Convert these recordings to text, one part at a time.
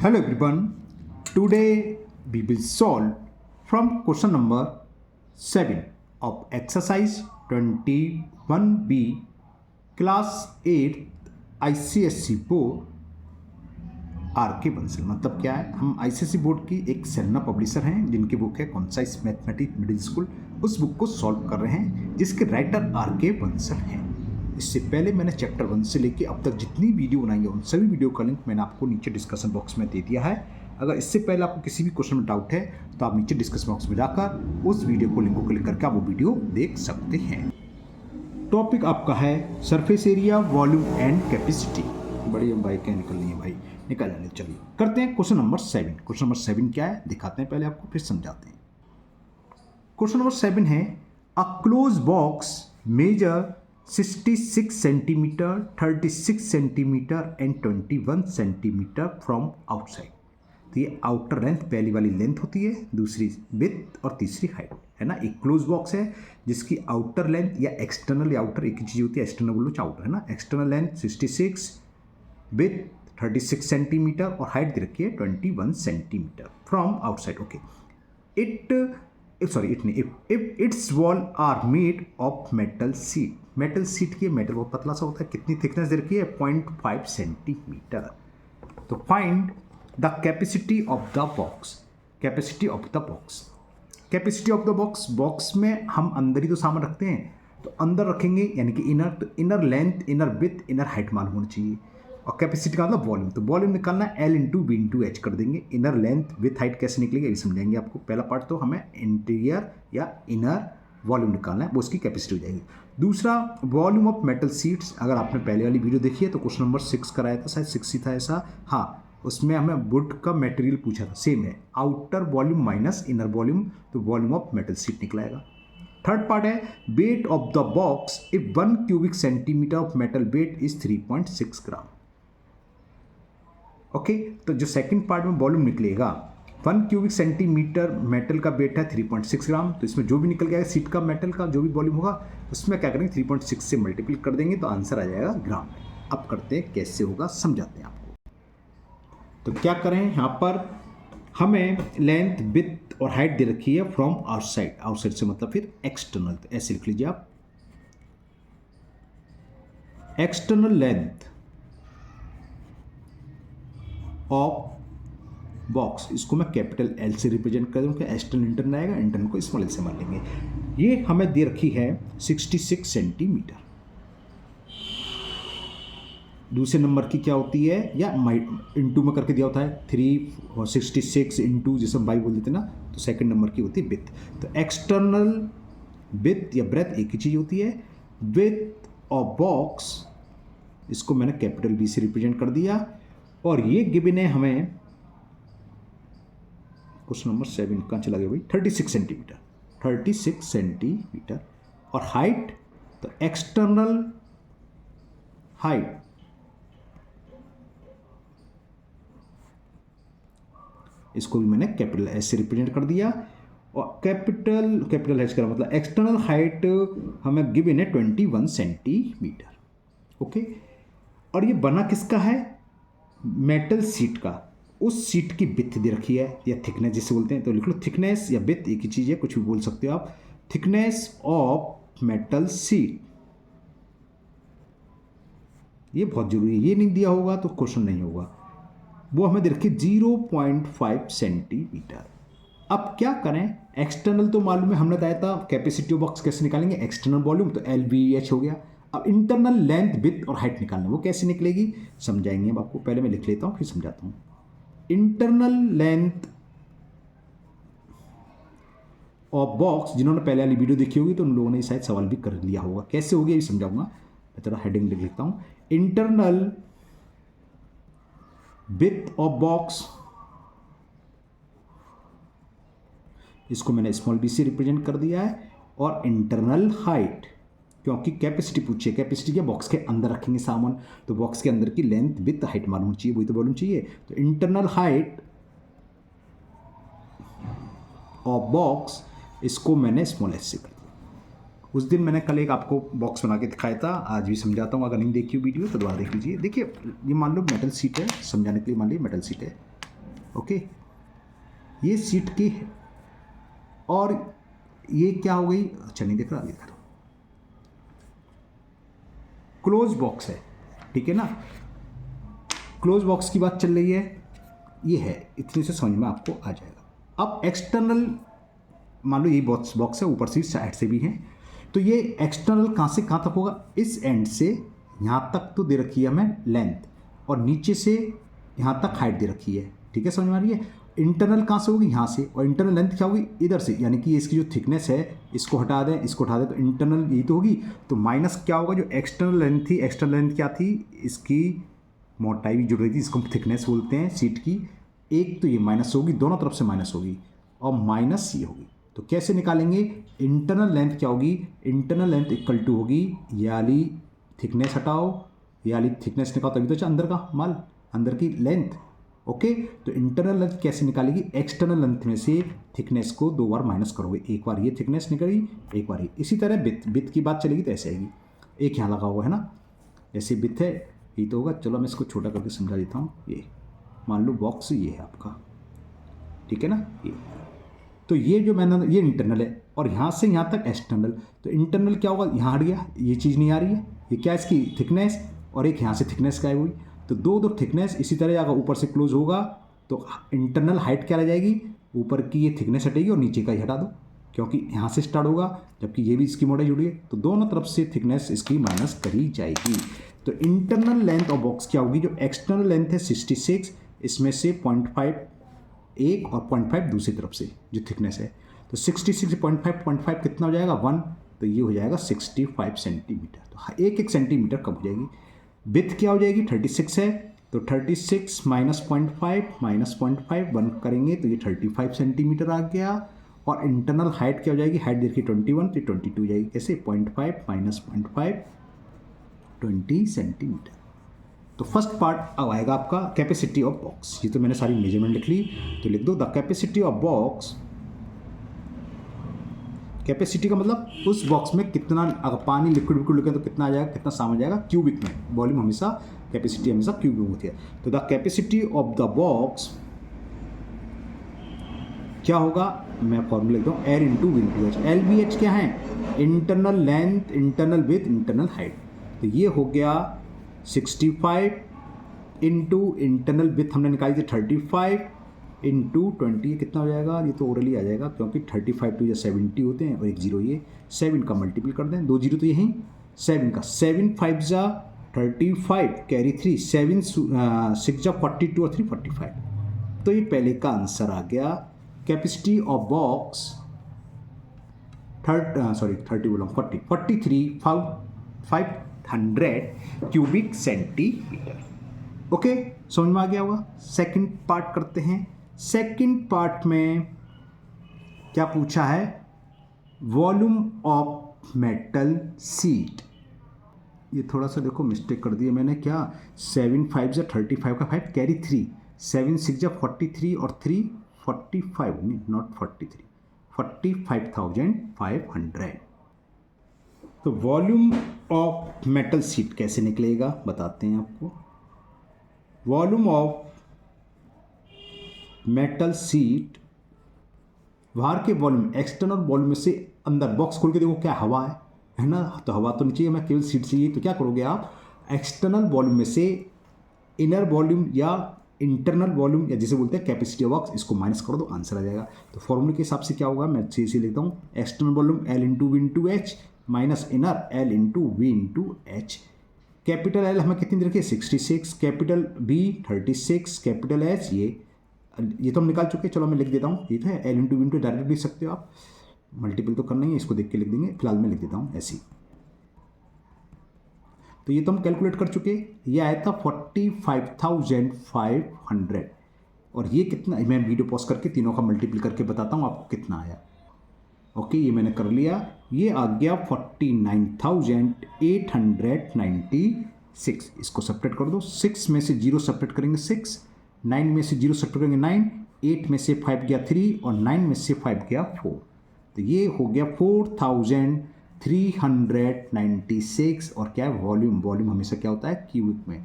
Hello everyone. Today we will solve from question number 7 of exercise 21B class 8 ICSE board R K Bansal. मतलब क्या है, हम ICSE board की एक सेलना publisher हैं जिनकी बुक है कॉन्साइज मैथमेटिक्स मिडिल स्कूल। उस बुक को सॉल्व कर रहे हैं जिसके राइटर आर के बंसल हैं। इससे पहले मैंने चैप्टर 1 से लेके अब तक जितनी वीडियो बनाई है उन सभी वीडियो का लिंक मैंने आपको नीचे डिस्कशन बॉक्स में दे दिया है। अगर इससे पहले आपको किसी भी क्वेश्चन में डाउट है तो आप नीचे डिस्कशन बॉक्स में जाकर उस वीडियो को लिंक को क्लिक करके आप वो वीडियो देख सकते हैं। टॉपिक आपका है surface area, volume and capacity. बड़ी भाई क्या निकल रही है भाई, निकल जाने। चलिए करते हैं क्वेश्चन नंबर 7। क्वेश्चन नंबर 7 क्या है दिखाते हैं पहले आपको, फिर समझाते हैं। क्वेश्चन नंबर 7 है a close box measure 66 centimetre, 36 centimetre and 21 centimetre from outside. तो ये आउटर लेंथ पहली वाली लेंथ होती है, दूसरी विड्थ और तीसरी हाइट है ना। एक क्लोज बॉक्स है जिसकी आउटर लेंथ या एक्सटर्नल या आउटर एक ही चीज़ होती है, एक्सटर्नल बोलो चाहे आउटर है ना। एक्सटर्नल लेंथ 66, विड्थ 36 सेंटीमीटर और हाइट दे रखी है 21 centimetre from outside. Okay, if its wall are made of metal sheet, metal seat की मेटल बहुत पतला सा होता है। कितनी थिकनेस दे रखी है 0.5 सेंटीमीटर। तो find the capacity of the box. Capacity of the box, capacity of the box, box में हम अंदर ही तो सामान रखते हैं, तो अंदर रखेंगे यानी कि इनर। तो inner length, inner width, inner height मालूम होनी चाहिए। और कैपेसिटी का मतलब वॉल्यूम, तो वॉल्यूम निकालना L into B into H कर देंगे। इनर लेंथ विथ हाइट कैसे निकलेगी ये समझाएंगे आपको। पहला पार्ट तो हमें इंटीरियर या इनर वॉल्यूम निकालना है, वो उसकी कैपेसिटी हो जाएगी। दूसरा वॉल्यूम ऑफ मेटल सीट्स, अगर आपने पहले वाली वीडियो देखी है तो क्वेश्चन नंबर 6 कराया था, शायद 6 ही था ऐसा। हाँ, उसमें हमें वुड का मटेरियल पूछा था, सेम है outer volume minus inner volume, तो वॉल्यूम ऑफ मेटल सीट निकलाएगा। थर्ड पार्ट है weight of the box if 1 cubic centimetre of metal weight is 3.6 gram. Okay, तो जो सेकंड पार्ट में वॉल्यूम निकलेगा 1 क्यूबिक सेंटीमीटर मेटल का weight है 3.6 ग्राम। तो इसमें जो भी निकल गया सीट का मेटल का जो भी वॉल्यूम होगा उसमें क्या करेंगे 3.6 से मल्टीप्लाई कर देंगे तो आंसर आ जाएगा ग्राम में। अब करते हैं कैसे होगा, समझाते हैं आपको। तो क्या करें, यहाँ पर हमें लेंथ विड्थ और हाइट दे रखी है फ्रॉम आउटसाइड। आउटसाइड से मतलब फिर एक्सटर्नल, तो ऐसे लिख लीजिए आप। एक्सटर्नल लेंथ ऑफ बॉक्स, इसको मैं कैपिटल L से रिप्रेजेंट कर दूँ कि एक्सटर्नल इंटरनल आएगा, इंटरनल को स्मॉल L से मान लेंगे। ये हमें दे रखी है 66 सेंटीमीटर। दूसरे नंबर की क्या होती है, या इंटू में करके दिया होता है 3 और 66 इंटू, जैसे हम बाई बोल देते ना, तो सेकंड नंबर की होती है विड्थ। तो एक्सटर्नल विड्थ या ब्रेथ एक ही चीज़ होती है। विड्थ ऑफ बॉक्स, इसको मैंने कैपिटल B से रिप्रेजेंट कर दिया। और ये गिवन है हमें क्वेश्चन नंबर 7 कहाँ चला गया भाई, 36 सेंटीमीटर, 36 सेंटीमीटर। और हाइट, तो एक्सटर्नल हाइट इसको भी मैंने कैपिटल S से रिप्रेजेंट कर दिया। और कैपिटल H का मतलब एक्सटर्नल हाइट हमें गिवन है 21 सेंटीमीटर। ओके, और ये बना किसका है, मेटल सीट का। उस सीट की विड्थ दे रखी है या थिकनेस जिसे बोलते हैं, तो लिख लो थिकनेस या विड्थ एक ही चीज़ है, कुछ भी बोल सकते हो आप। थिकनेस ऑफ मेटल सीट, ये बहुत जरूरी है, ये नहीं दिया होगा तो क्वेश्चन नहीं होगा। वो हमें दे रखी 0.5 सेंटीमीटर। अब क्या करें, एक्सटर्नल तो मालूम है, हमने बताया था कैपेसिटी ऑफ बॉक्स कैसे निकालेंगे, एक्सटर्नल वॉल्यूम तो LVH हो गया। अब इंटरनल लेंथ विड्थ और हाइट निकालना, वो कैसे निकलेगी समझाएंगे अब आपको। पहले मैं लिख लेता हूँ फिर समझाता हूँ। इंटरनल लेंथ ऑफ बॉक्स, जिन्होंने पहले वाली वीडियो देखी होगी तो उन लोगों ने शायद सवाल भी कर लिया होगा, कैसे होगी ये समझाऊंगा। मैं थोड़ा हेडिंग लिख लेता हूँ। इंटरनल विड्थ ऑफ बॉक्स, इसको मैंने स्मॉल b से रिप्रेजेंट कर दिया है। और इंटरनल हाइट, क्योंकि कैपेसिटी पूछिए, कैपेसिटी क्या बॉक्स के अंदर रखेंगे सामान, तो बॉक्स के अंदर की लेंथ विड्थ हाइट मालूम चाहिए, वही तो वॉल्यूम चाहिए। तो इंटरनल हाइट ऑफ बॉक्स, इसको मैंने स्मॉल S से कर दिया। उस दिन मैंने कल एक आपको बॉक्स बना के दिखाया था, आज भी समझाता हूँ। अगर नहीं देखी वीडियो तो दोबारा देख लीजिए। देखिए ये मान लो मेटल सीट है, समझाने के लिए मान लीजिए मेटल सीट है। ओके, ये सीट की है। और ये क्या हो गई, अच्छा नहीं दिख रहा, दिख रहा, क्लोज बॉक्स है, ठीक है ना। क्लोज बॉक्स की बात चल रही है, ये है, इतने से समझ में आपको आ जाएगा। अब एक्सटर्नल, मान लो ये बॉक्स है, ऊपर से साइड से भी है, तो ये एक्सटर्नल कहाँ से कहाँ तक होगा, इस एंड से यहाँ तक तो दे रखी है हमें लेंथ, और नीचे से यहाँ तक हाइट दे रखी है, ठीक है, समझ में आ रही है। इंटरनल कहाँ से होगी, यहाँ से, और इंटरनल लेंथ क्या होगी, इधर से, यानी कि इसकी जो थिकनेस है, इसको हटा दें, इसको हटा दें, तो इंटरनल यही तो होगी। तो माइनस क्या होगा, जो एक्सटर्नल लेंथ थी, एक्सटर्नल लेंथ क्या थी, इसकी मोटाई भी जुड़ रही थी, इसको हम थिकनेस बोलते हैं सीट की, एक तो ये माइनस होगी, दोनों तरफ से माइनस होगी, और माइनस ये होगी। तो कैसे निकालेंगे, इंटरनल लेंथ क्या होगी, इंटरनल लेंथ इक्वल टू होगी, याली थिकनेस हटाओ, याली थिकनेस निकालो, तभी तो अंदर का माल, अंदर की लेंथ। ओके, तो इंटरनल लेंथ कैसे निकालेगी, एक्सटर्नल लेंथ में से थिकनेस को 2 बार माइनस करोगे, एक बार ये थिकनेस निकली, एक बार ये। इसी तरह बिथ की बात चलेगी तो ऐसे आएगी, एक यहाँ लगा हुआ है ना, ऐसे बिथ है, ये तो होगा। चलो मैं इसको छोटा करके समझा देता हूँ। ये मान लो बॉक्स ये है आपका, ठीक है ना, ये तो ये जो मैंने, ये इंटरनल है, और यहाँ से यहाँ तक एक्सटर्नल। तो इंटरनल क्या होगा, यहाँ हट गया, ये चीज़ नहीं आ रही है, ये क्या है, इसकी थिकनेस, और एक यहाँ से थिकनेस गायब हुई, तो दो थिकनेस इसी तरह अगर ऊपर से क्लोज होगा तो इंटरनल हाइट क्या रह जाएगी, ऊपर की ये थिकनेस हटेगी और नीचे का ही हटा दो, क्योंकि यहाँ से स्टार्ट होगा, जबकि ये भी इसकी मोटाई जुड़ी है, तो दोनों तरफ से थिकनेस इसकी माइनस करी जाएगी। तो इंटरनल लेंथ ऑफ बॉक्स क्या होगी, जो एक्सटर्नल लेंथ है 66, इसमें से 0.5 एक और 0.5 दूसरी तरफ से जो थिकनेस है, तो 66.5 कितना हो जाएगा 1, तो ये हो जाएगा 65 सेंटीमीटर। तो एक सेंटीमीटर कम हो जाएगी। विड्थ क्या हो जाएगी, 36 है, तो 36 माइनस 0.5 1 करेंगे तो ये 35 सेंटीमीटर आ गया। और इंटरनल हाइट क्या हो जाएगी, हाइट देखिए 21, तो 22 हो जाएगी। कैसे, 0.5 माइनस 0.5 20 सेंटीमीटर। तो फर्स्ट पार्ट अब आएगा आपका कैपेसिटी ऑफ बॉक्स। ये तो मैंने सारी मेजरमेंट लिख ली, तो लिख दो the capacity of box. Capacity का मतलब उस बॉक्स में कितना, अगर पानी लिक्विड लिखे तो कितना आ जाएगा, कितना सामान जाएगा क्यूबिक में। वॉल्यूम हमेशा, कैपेसिटी हमेशा क्यूबिक में होती है। तो the capacity of the box क्या होगा, मैं फॉर्मूला लिखता हूँ, L into V into H. L B H क्या है, internal length, internal width, internal height. तो ये हो गया 65 इंटू इंटरनल विथ हमने निकाली थी 35 इंटू 20, ये कितना हो जाएगा, ये तो ओरली आ जाएगा क्योंकि 35 टू या 70 होते हैं और एक जीरो, ये 7 का मल्टीपल कर दें, 2 जीरो तो यहीं 7 का, 7 5 जा 35 कैरी 3, 7 6 जा 42 और 3 45। तो ये पहले का आंसर आ गया। Capacity of box 500 cubic centimetre. Okay, समझ में आ गया होगा। सेकंड पार्ट करते हैं। सेकंड पार्ट में क्या पूछा है, वॉल्यूम ऑफ मेटल सीट। ये थोड़ा सा देखो मिस्टेक कर दिया मैंने, क्या 7 5 जा 35 का 5 कैरी 3, 7 6 जा 43 और 3 45, नहीं नॉट 43, 45,500। तो वॉल्यूम ऑफ मेटल सीट कैसे निकलेगा बताते हैं आपको। वॉल्यूम ऑफ मेटल सीट, बाहर के वॉल्यूम, एक्सटर्नल वॉल्यूम में से अंदर बॉक्स खोल के देखो क्या हवा है ना, तो हवा तो नीचे है, मैं केवल सीट चाहिए, तो क्या करोगे आप, एक्सटर्नल वॉल्यूम में से इनर वॉल्यूम या इंटरनल वॉल्यूम या जिसे बोलते हैं कैपेसिटी ऑफ बॉक्स, इसको माइनस कर दो, आंसर आ जाएगा। तो फॉर्मूले के हिसाब से क्या होगा, मैं इसे लिखता हूँ, external volume L into V into H minus inner L into V into H. Capital L हमें कितनी रखी है 66, कैपिटल बी 36, कैपिटल एच ये तो हम निकाल चुके हैं। चलो मैं लिख देता हूँ, ये तो है L into V into, direct लिख सकते हो आप, मल्टीपल तो करना ही है, इसको देख के लिख देंगे, फिलहाल मैं लिख देता हूँ ऐसी। तो ये तो हम कैलकुलेट कर चुके, ये आया था 45,500। और ये कितना, मैं वीडियो पॉज करके तीनों का मल्टीपल करके बताता हूँ आपको कितना आया। ओके, ये मैंने कर लिया, ये आ गया 49,896। इसको सब्ट्रैक्ट कर दो, 6 में से 0 सब्ट्रैक्ट करेंगे 6, 9 में से 0 सब्ट्रैक्ट करेंगे 9, 8 में से 5 गया 3 और 9 में से 5 गया 4। तो ये हो गया 4,396। और क्या है वॉल्यूम, वॉल्यूम हमेशा क्या होता है क्यूबिक में।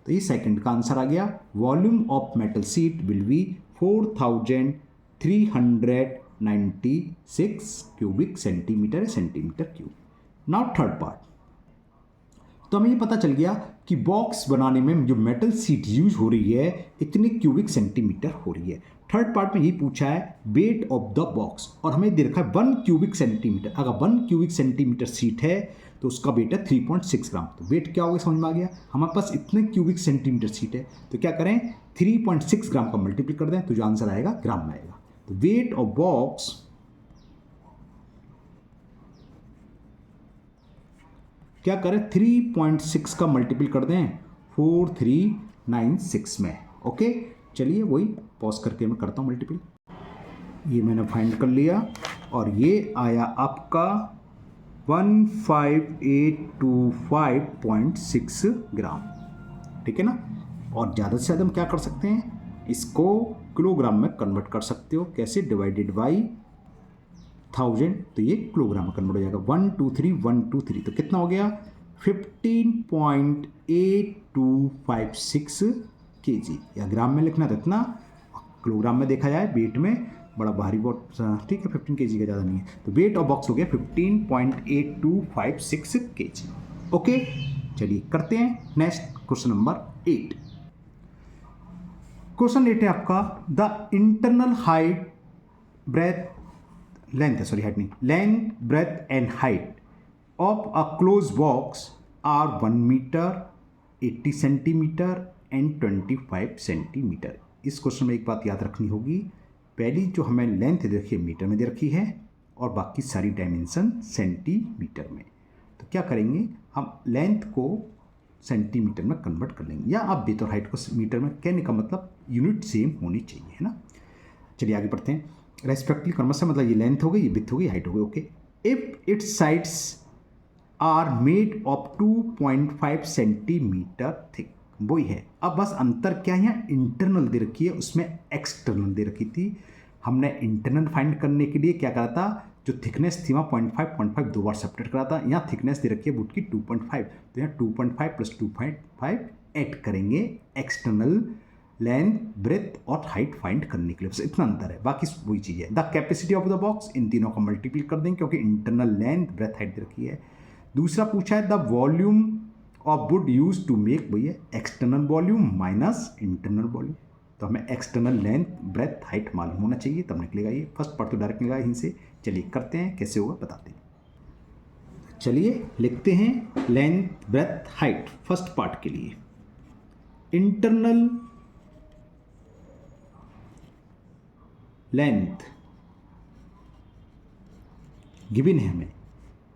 तो ये सेकंड का आंसर आ गया। Volume of metal sheet will be 4396 cubic centimetre cube. Now third part. तो हमें ये पता चल गया कि बॉक्स बनाने में जो मेटल शीट यूज हो रही है इतने क्यूबिक सेंटीमीटर हो रही है। थर्ड पार्ट में ये पूछा है वेट ऑफ द बॉक्स, और हमें दे रखा है 1 क्यूबिक सेंटीमीटर। अगर 1 क्यूबिक सेंटीमीटर शीट है तो उसका वेट है 3.6 ग्राम। तो वेट क्या होगा समझ में आ गया। हमारे पास इतने क्यूबिक सेंटीमीटर शीट है तो क्या करें, 3.6 ग्राम का मल्टीप्लाई कर दें तो जो आंसर आएगा ग्राम में आएगा। तो वेट ऑफ बॉक्स क्या करें, 3.6 का मल्टीपल कर दें 4396 में। ओके, चलिए वही पॉज करके मैं करता हूँ मल्टीपल। ये मैंने फाइंड कर लिया और ये आया आपका 15825.6 ग्राम। ठीक है ना। और ज़्यादा से ज़्यादा हम क्या कर सकते हैं, इसको किलोग्राम में कन्वर्ट कर सकते हो। कैसे, डिवाइडेड बाई 1000, तो ये किलोग्राम में कन्वर्ट हो जाएगा। 123 तो कितना हो गया, 15.8256 kg। या ग्राम में लिखना तो इतना, किलोग्राम में देखा जाए वेट में बड़ा भारी बहुत, ठीक है 15 kg का ज़्यादा नहीं है। तो वेट ऑफ बॉक्स हो गया 15.8256 kg। ओके, चलिए करते हैं नेक्स्ट क्वेश्चन नंबर 8। क्वेश्चन 8 है आपका, the internal height breadth length breadth and height of a close box are 1 metre, 80 centimetre and 25 centimetre. इस क्वेश्चन में एक बात याद रखनी होगी, पहली जो हमें लेंथ दे रखी है मीटर में दे रखी है और बाकी सारी डायमेंशन सेंटीमीटर में। तो क्या करेंगे, हम लेंथ को सेंटीमीटर में कन्वर्ट कर लेंगे, या आप विड्थ और हाइट को मीटर में, कहने का मतलब यूनिट सेम होनी चाहिए, है ना। चलिए आगे बढ़ते हैं। रेस्पेक्टिवली कर्म से मतलब ये लेंथ हो गई, ये विड्थ हो गई, हाइट हो गई। Okay, if its sides are made of 2.5 centimetre thick, वही है। अब बस अंतर क्या है, यहाँ इंटरनल दे रखी है, उसमें एक्सटर्नल दे रखी थी। हमने इंटरनल फाइंड करने के लिए क्या करा था, जो थिकनेस थी वहाँ 0.5 दो बार सेपरेट करा था। यहाँ थिकनेस दे रखी है वुड की 2.5, तो यहाँ 2.5 + 2.5 ऐड करेंगे एक्सटर्नल लेंथ ब्रेथ और हाइट फाइंड करने के लिए। बस इतना अंतर है, बाकी वही चीज़ है। The capacity of the box, इन तीनों का मल्टीपल कर देंगे क्योंकि इंटरनल लेंथ ब्रेथ हाइट दे रखी है। दूसरा पूछा है the volume of wood use to make, वही है external volume minus internal volume. तो हमें एक्सटर्नल लेंथ ब्रेथ हाइट मालूम होना चाहिए तब निकलेगा ये। फर्स्ट पार्ट तो डायरेक्ट निकलेगा यहीं से। चलिए करते हैं, कैसे होगा बताते हैं। चलिए लिखते हैं length breadth height first part के लिए। इंटरनल लेंथ गिवन है हमें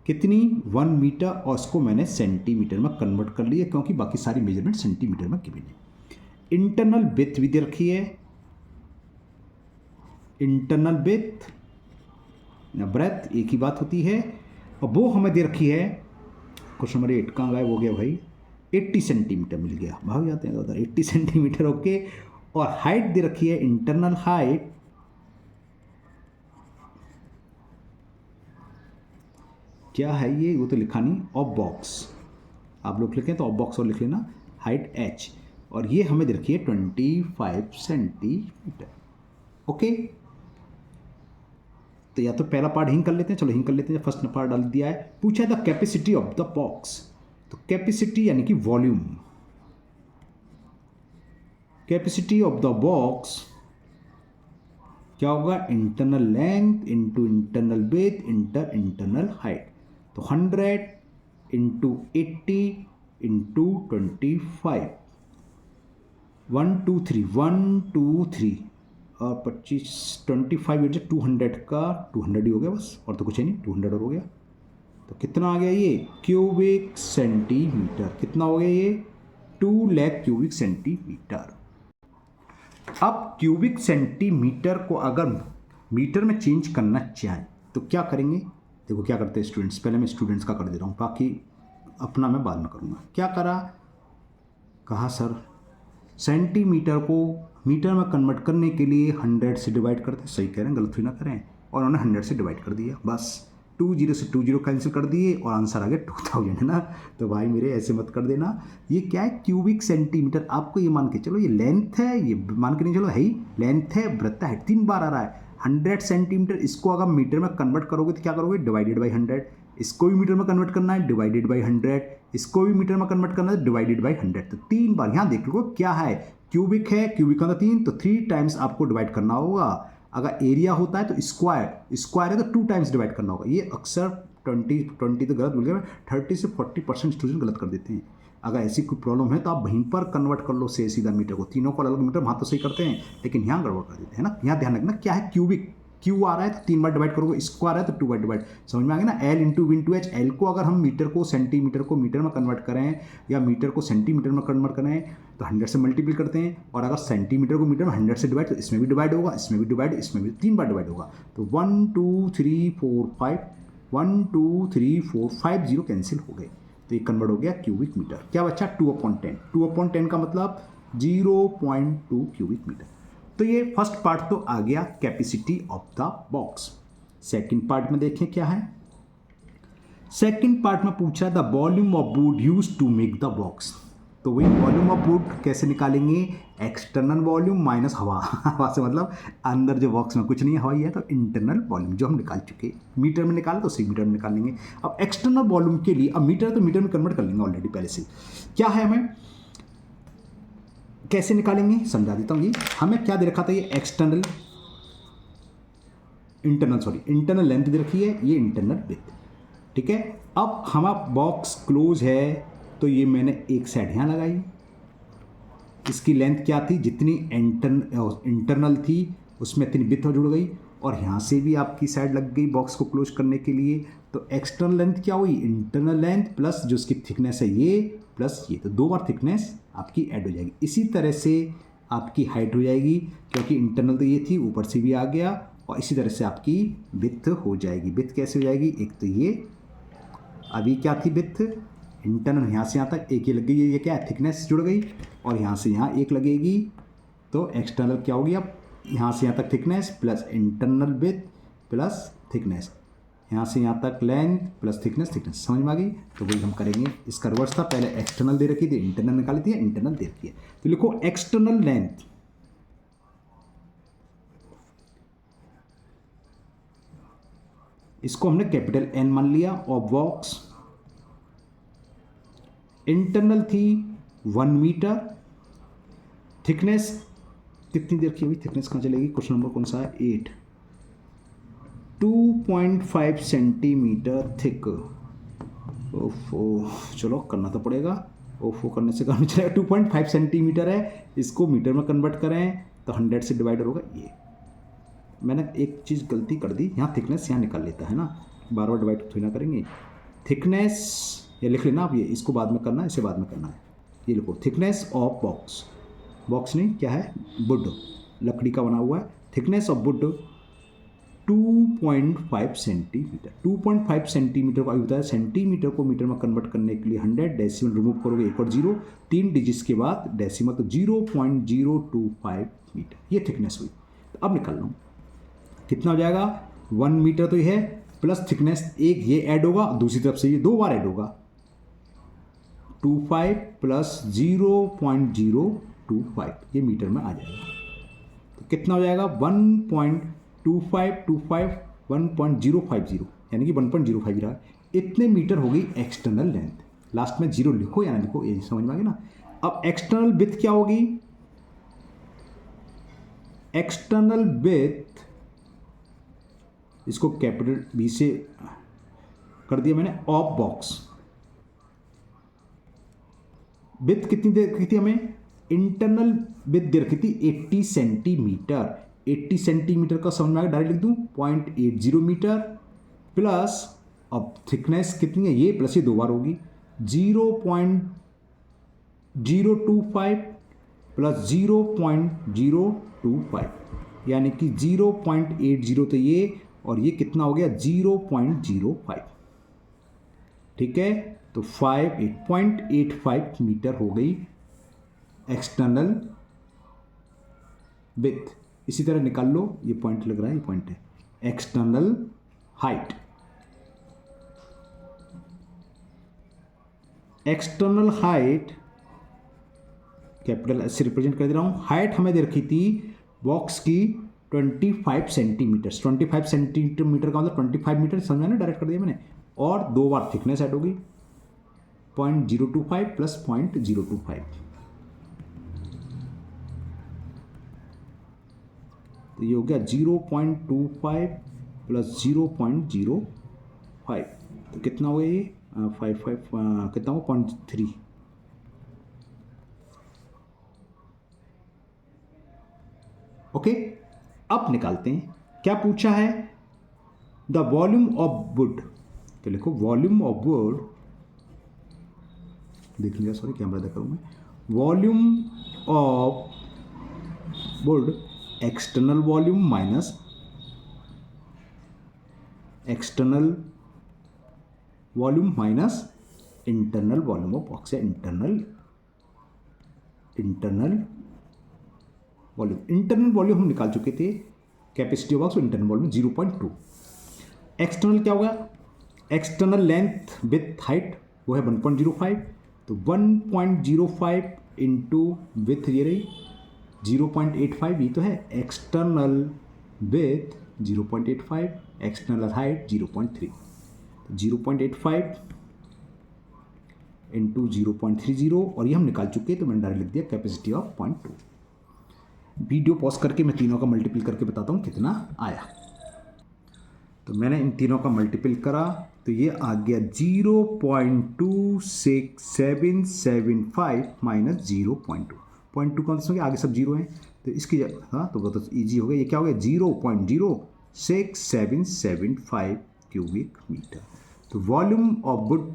कितनी, 1 मीटर, और उसको मैंने सेंटीमीटर में कन्वर्ट कर लिया क्योंकि बाकी सारी मेजरमेंट सेंटीमीटर में गिवन है। इंटरनल विड्थ भी दे रखी है, इंटरनल विड्थ ब्रेथ एक ही बात होती है, और वो हमें दे रखी है। क्वेश्चन नंबर 8 कहाँ गायब हो गया भाई, 80 सेंटीमीटर मिल गया, भाग जाते हैं उधर 80 सेंटीमीटर। ओके, और हाइट दे रखी है, इंटरनल हाइट क्या है ये, वो तो लिखा नहीं, ऑफ बॉक्स आप लोग लिखें तो ऑफ बॉक्स और लिख लेना, हाइट h, और ये हमें दे रखी है 25 सेंटीमीटर। ओके, तो या तो पहला पार्ट हिंग कर लेते हैं, चलो हिंग कर लेते हैं। फर्स्ट पार्ट डाल दिया है, पूछा है the capacity of the box. तो कैपेसिटी यानी कि volume, capacity of the box क्या होगा, internal length into internal width internal height. तो 100 इंटू 80 इंटू 25, 1 2 3 और 25 25 200 का 200 ही हो गया बस, और तो कुछ है नहीं, 200 और हो गया। तो कितना आ गया ये, क्यूबिक सेंटीमीटर। कितना हो गया ये, 2 लाख क्यूबिक सेंटीमीटर। अब क्यूबिक सेंटीमीटर को अगर मीटर में चेंज करना चाहें तो क्या करेंगे, देखो क्या करते हैं स्टूडेंट्स, पहले मैं स्टूडेंट्स का कर दे रहा हूँ, बाकी अपना मैं बाद में करूँगा। क्या कहा सर, सेंटीमीटर को मीटर में कन्वर्ट करने के लिए 100 से डिवाइड करते हैं। सही कह रहे हैं, गलत भी ना करें, और उन्होंने 100 से डिवाइड कर दिया, बस 20 से 20 कैंसिल कर दिए और आंसर आ गया 2000, है ना। तो भाई मेरे ऐसे मत कर देना। ये क्या है, क्यूबिक सेंटीमीटर। आपको ये मान के चलो ये लेंथ है, ये मान के नहीं चलो है ही लेंथ है, वृत्त है, 3 बार आ रहा है 100 सेंटीमीटर। इसको अगर मीटर में कन्वर्ट करोगे तो क्या करोगे, डिवाइडेड बाई 100। इसको भी मीटर में कन्वर्ट करना है, डिवाइडेड बाई 100। इसको भी मीटर में कन्वर्ट करना है, डिवाइडेड बाई 100। तो 3 बार। यहाँ देख लो क्या है, क्यूबिक है, क्यूबिक का 3, तो 3 टाइम्स आपको डिवाइड करना होगा। अगर एरिया होता है तो स्क्वायर है तो 2 टाइम्स डिवाइड करना होगा। ये अक्सर 20 तो गलत बोल गया, 30 से 40% स्टूडेंट गलत कर देते हैं। अगर ऐसी कोई प्रॉब्लम है तो आप वहीं पर कन्वर्ट कर लो से सीधा मीटर को। तीनों को अलग मीटर वहाँ तो सही करते हैं, लेकिन यहाँ गड़बड़ कर देते हैं ना। यहाँ ध्यान रखना क्या है, क्यूबिक, क्यू आ रहा है तो 3 बार डिवाइड करोगे, स्क्वायर है तो 2 बार डिवाइड। समझ में आ गया ना। L into V into H. L को अगर हम मीटर को सेंटीमीटर को मीटर में कन्वर्ट करें या मीटर को सेंटीमीटर में कन्वर्ट करें तो 100 से मल्टीपल करते हैं, और अगर सेंटीमीटर को मीटर में 100 से डिवाइड तो इसमें भी डिवाइड होगा, इसमें भी डिवाइड, इसमें भी 3 बार डिवाइड होगा। तो 1 2 3 4 5 1 2 3 4 5 0 कैंसिल हो गए। तो ये कन्वर्ट हो गया क्यूबिक मीटर। क्या बच्चा, 2/10। 2/10 का मतलब 0.2 क्यूबिक मीटर। तो ये फर्स्ट पार्ट तो आ गया capacity of the box. Second part में देखें क्या है। सेकंड पार्ट में पूछा the volume of wood used to make the box. तो वही वॉल्यूम ऑफ वुड कैसे निकालेंगे, एक्सटर्नल वॉल्यूम माइनस हवा। हवा से मतलब अंदर जो बॉक्स में कुछ नहीं है, हवा ही है, तो इंटरनल वॉल्यूम जो हम निकाल चुके, मीटर में निकाले तो उसी मीटर में निकालेंगे। अब एक्सटर्नल वॉल्यूम के लिए, अब मीटर तो मीटर में कन्वर्ट कर लेंगे ऑलरेडी पहले से। क्या है, हमें कैसे निकालेंगे समझा देता हूँ। ये हमें क्या दे रखा था, ये इंटरनल लेंथ दे रखी है, ये इंटरनल विड्थ, ठीक है। अब हमारा बॉक्स क्लोज है तो ये मैंने एक साइड यहाँ लगाई, इसकी लेंथ क्या थी, जितनी इंटरनल थी उसमें इतनी विड्थ जुड़ गई, और यहाँ से भी आपकी साइड लग गई बॉक्स को क्लोज करने के लिए। तो एक्सटर्नल लेंथ क्या हुई, इंटरनल लेंथ प्लस जो उसकी थिकनेस है ये प्लस ये, तो 2 बार थिकनेस आपकी ऐड हो जाएगी। इसी तरह से आपकी हाइट हो जाएगी, क्योंकि इंटरनल तो ये थी, ऊपर से भी आ गया, और इसी तरह से आपकी विड्थ हो जाएगी। विड्थ कैसे हो जाएगी, एक तो ये अभी क्या थी विड्थ, इंटरनल यहाँ से यहाँ तक एक ये लग गई, ये क्या है, थिकनेस जुड़ गई, और यहाँ से यहाँ एक लगेगी, तो एक्सटर्नल क्या होगी, अब यहाँ से यहाँ तक thickness plus internal width plus thickness, यहाँ से यहाँ तक लेंथ प्लस थिकनेस। समझ में आ गई। तो वही हम करेंगे, इसका रिवर्स था, पहले एक्सटर्नल दे रखी थी, इंटरनल निकाली थी, इंटरनल दे रखी है। तो लिखो एक्सटर्नल लेंथ, इसको हमने कैपिटल एन मान लिया, और बॉक्स इंटरनल थी 1 मीटर, थिकनेस कितनी देर की हुई, थिकनेस कहाँ चलेगी, क्वेश्चन नंबर कौन सा है 8, 2.5 सेंटीमीटर थिक। ओफो, चलो करना तो पड़ेगा, ओफो करने से काम चलेगा। 2.5 सेंटीमीटर है, इसको मीटर में कन्वर्ट करें तो 100 से डिवाइड होगा। ये मैंने एक चीज़ गलती कर दी, यहाँ थिकनेस यहाँ निकाल लेता है ना, बार बार डिवाइड थोड़ी ना करेंगे। थिकनेस ये लिख लेना आप, ये इसको बाद में करना है, इसे बाद में करना है। ये लिखो थिकनेस ऑफ बॉक्स, बॉक्स नहीं क्या है, वुड, लकड़ी का बना हुआ है। Thickness of would 2.5 centimetre. 2.5 centimetre को अभी बताया, सेंटीमीटर को मीटर में कन्वर्ट करने के लिए 100 डेसिमल रिमूव करोगे, एक और जीरो, 3 डिजिट्स के बाद डेसिमल, तो 0.025 मीटर ये थिकनेस हुई। तो अब निकाल लो कितना हो जाएगा, 1 मीटर तो ये है, प्लस थिकनेस एक ये ऐड होगा, दूसरी तरफ से ये 2 बार ऐड होगा, 25 प्लस 0.025 ये मीटर में आ जाएगा। तो कितना हो जाएगा, 1.2525 1.050 यानी कि 1.05 रहा। इतने मीटर हो गई एक्सटर्नल लेंथ। लास्ट में जीरो लिखो या ना लिखो, ये समझ में आ गया ना। अब एक्सटर्नल विड्थ क्या होगी, एक्सटर्नल विड्थ, इसको कैपिटल बी से कर दिया मैंने, ऑफ बॉक्स। विड्थ कितनी दे रखी थी हमें, इंटरनल विड्थ दे रखी थी 80 सेंटीमीटर। 80 सेंटीमीटर का समझ में आगे डायरेक्ट लिख दूं 0.80 मीटर, प्लस अब थिकनेस कितनी है ये, प्लस ये 2 बार होगी, 0.025 प्लस 0.025 यानी कि 0.80 तो ये, और ये कितना हो गया 0.05, ठीक है। तो 8.85 मीटर हो गई एक्सटर्नल विड्थ। इसी तरह निकाल लो, ये पॉइंट लग रहा है, ये पॉइंट है external height. External height capital S से रिप्रेजेंट कर दे रहा हूँ। हाइट हमें दे रखी थी बॉक्स की 25 सेंटीमीटर। 25 सेंटीमीटर का मतलब 25 मीटर, समझा ना, डायरेक्ट कर दिया मैंने। और 2 बार थिकनेस ऐड होगी 0.025 प्लस 0.025, तो ये हो गया 0.25 प्लस 0.05, तो कितना हुआ ये 55 कितना हुआ 0.3। ओके, अब निकालते हैं क्या पूछा है। द वॉल्यूम ऑफ वुड, तो लिखो वॉल्यूम ऑफ वुड, देख लिया, सॉरी कैमरा देखा हूँ मैं। Volume of would external volume minus external volume minus internal volume of box है। इंटरनल वॉल्यूम हम निकाल चुके थे, capacity of box, internal volume 0.2। External क्या होगा, एक्सटर्नल लेंथ विथ हाइट वो है 1.05, तो 1.05 इंटू विथ ये रही 0.85, ये तो है एक्सटर्नल विथ 0.85, एक्सटर्नल हाइट 0.3, तो 0.85 इंटू 0.30, और ये हम निकाल चुके हैं, तो मैंने डायरेक्ट लिख दिया कैपेसिटी ऑफ 0.2। वीडियो पॉज करके मैं तीनों का मल्टीपल करके बताता हूँ कितना आया। तो मैंने इन तीनों का मल्टीपल करा, तो ये आ गया 0.26775 माइनस 0.2 कौन सा हो गया, आगे सब जीरो हैं, तो इसकी हाँ तो बहुत ईजी हो गया। ये क्या हो गया 0.06775 क्यूबिक मीटर। तो वॉल्यूम ऑफ वुड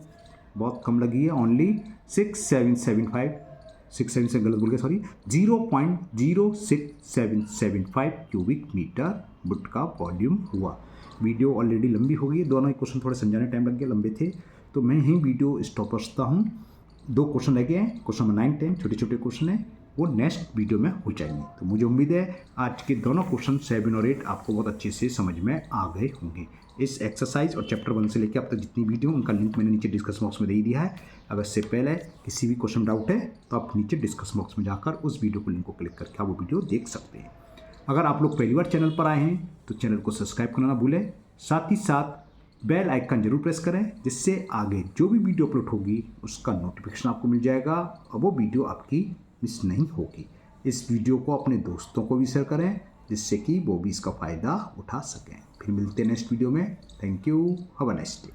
बहुत कम लगी है, ओनली 6775 गलत बोल गया, सॉरी, 0.06775 क्यूबिक मीटर वुड का वॉल्यूम हुआ। वीडियो ऑलरेडी लंबी हो गई, दोनों ही क्वेश्चन थोड़े समझाने टाइम लग गया, लंबे थे, तो मैं ही वीडियो स्टॉप करता हूँ। 2 क्वेश्चन रह गए हैं, क्वेश्चन नंबर 9, 10 छोटे छोटे क्वेश्चन हैं, वो नेक्स्ट वीडियो में हो जाएंगे। तो मुझे उम्मीद है आज के दोनों क्वेश्चन 7 और 8 आपको बहुत अच्छे से समझ में आ गए होंगे। इस एक्सरसाइज और चैप्टर 1 से लेकर अब तक जितनी वीडियो, उनका लिंक मैंने नीचे डिस्कशन बॉक्स में दे दिया है। अगर इससे पहले किसी भी क्वेश्चन डाउट है तो आप नीचे डिस्कशन बॉक्स में जाकर उस वीडियो को लिंक को क्लिक करके आप वो वीडियो देख सकते हैं। अगर आप लोग पहली बार चैनल पर आए हैं तो चैनल को सब्सक्राइब करना ना भूलें, साथ ही साथ बेल आइकन जरूर प्रेस करें, जिससे आगे जो भी वीडियो अपलोड होगी उसका नोटिफिकेशन आपको मिल जाएगा और वो वीडियो आपकी मिस नहीं होगी। इस वीडियो को अपने दोस्तों को भी शेयर करें, जिससे कि वो भी इसका फ़ायदा उठा सकें। फिर मिलते हैं नेक्स्ट वीडियो में। Thank you, have a nice day.